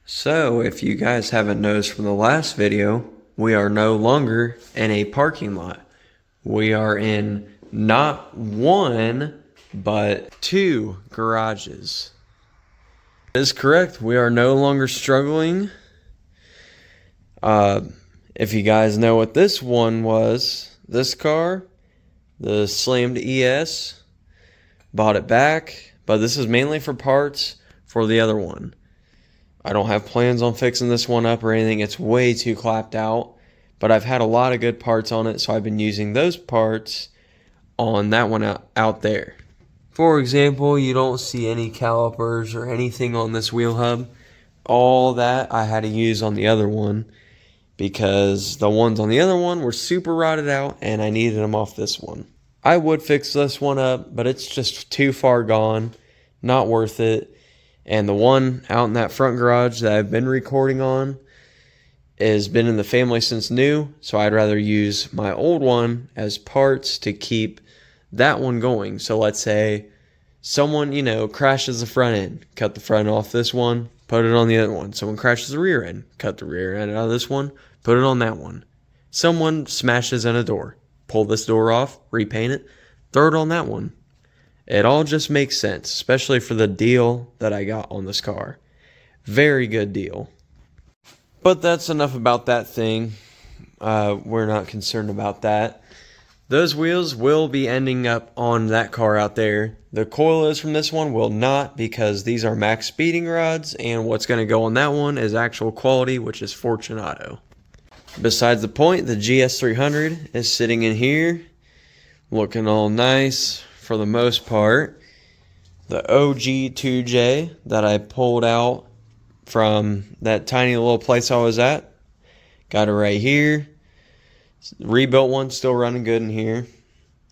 So, if you guys haven't noticed from the last video, we are no longer in a parking lot. We are in not one, but two garages. That is correct. We are no longer struggling. If you guys know what this one was, this car, the Slammed ES, bought it back, but this is mainly for parts for the other one. I don't have plans on fixing this one up or anything. It's way too clapped out, but I've had a lot of good parts on it, so I've been using those parts on that one out there. For example, you don't see any calipers or anything on this wheel hub. All that I had to use on the other one because the ones on the other one were super rotted out and I needed them off this one. I would fix this one up, but it's just too far gone, not worth it. And the one out in that front garage that I've been recording on has been in the family since new, so I'd rather use my old one as parts to keep that one going. So let's say someone, crashes the front end, cut the front off this one, put it on the other one. Someone crashes the rear end, cut the rear end out of this one, put it on that one. Someone smashes in a door, pull this door off, repaint it, throw it on that one. It all just makes sense, especially for the deal that I got on this car. Very good deal. But that's enough about that thing. We're not concerned about that. Those wheels will be ending up on that car out there. The coilovers from this one will not, because these are max speeding rods, and what's going to go on that one is actual quality, which is Fortunato. Besides the point, the GS300 is sitting in here, looking all nice. For the most part, the OG2J that I pulled out from that tiny little place I was at, got it right here. Rebuilt one, still running good in here.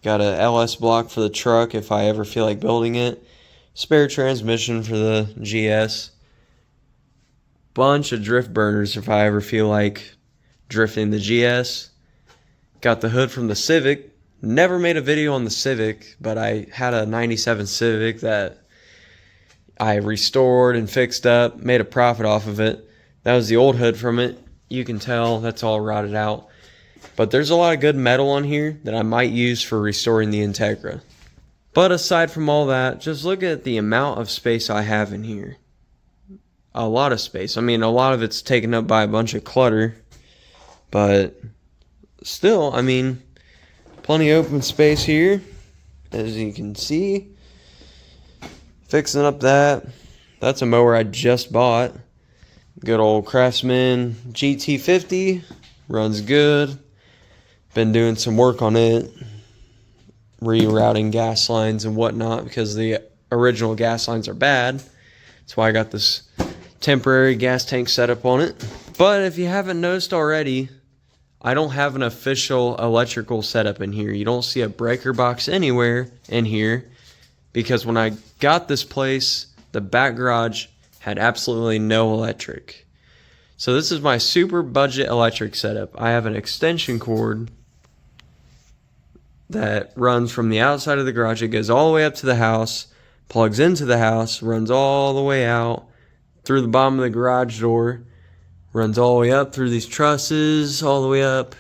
Got a LS block for the truck if I ever feel like building it. Spare transmission for the GS. Bunch of drift burners if I ever feel like drifting the GS. Got the hood from the Civic. Never made a video on the Civic, but I had a 97 Civic that I restored and fixed up, made a profit off of it. That was the old hood from it. You can tell that's all rotted out. But there's a lot of good metal on here that I might use for restoring the Integra. But aside from all that, just look at the amount of space I have in here. A lot of space. I mean, a lot of it's taken up by a bunch of clutter. But still, I mean, plenty of open space here, as you can see. Fixing up that's a mower I just bought. Good old Craftsman GT50, runs good. Been doing some work on it, rerouting gas lines and whatnot, because the original gas lines are bad. That's why I got this temporary gas tank setup on it. But if you haven't noticed already, I don't have an official electrical setup in here. You don't see a breaker box anywhere in here, because when I got this place, the back garage had absolutely no electric. So this is my super budget electric setup. I have an extension cord that runs from the outside of the garage. It goes all the way up to the house, plugs into the house, runs all the way out through the bottom of the garage door, runs all the way up through these trusses, all the way up,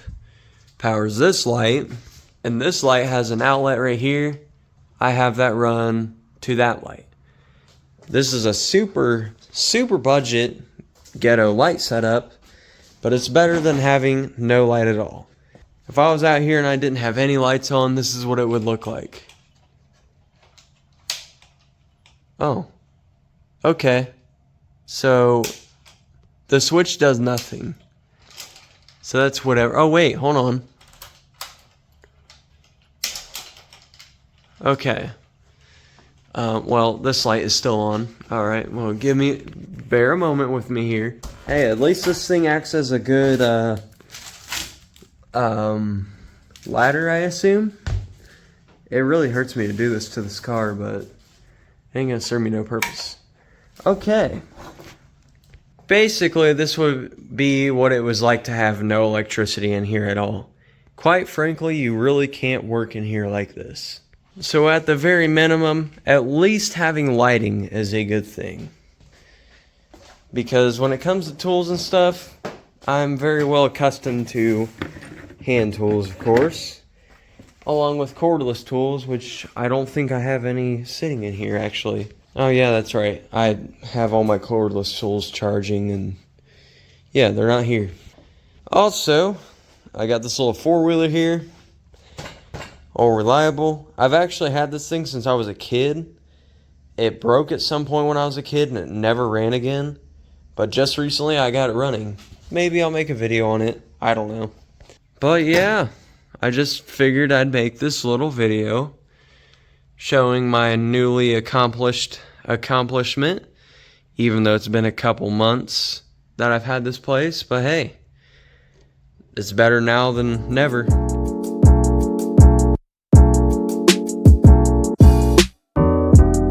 powers this light, and this light has an outlet right here. I have that run to that light. This is a super budget ghetto light setup, but it's better than having no light at all. If I was out here and I didn't have any lights on, this is what it would look like. Oh, okay. So the switch does nothing. So that's whatever. Oh, wait, hold on. Okay. Well, this light is still on. All right, well, bear a moment with me here. Hey, at least this thing acts as a good, ladder, I assume. It really hurts me to do this to this car, but it ain't gonna serve me no purpose. Okay. Basically, this would be what it was like to have no electricity in here at all. Quite frankly, you really can't work in here like this. So at the very minimum, at least having lighting is a good thing. because when it comes to tools and stuff, I'm very well accustomed to hand tools, of course, along with cordless tools, which I don't think I have any sitting in here, actually. Oh yeah, that's right. I have all my cordless tools charging, and yeah, they're not here. Also, I got this little four-wheeler here, all reliable. I've actually had this thing since I was a kid. It broke at some point when I was a kid, and it never ran again. But just recently, I got it running. Maybe I'll make a video on it. I don't know. But yeah, I just figured I'd make this little video showing my newly accomplished accomplishment, even though it's been a couple months that I've had this place. But hey, it's better now than never.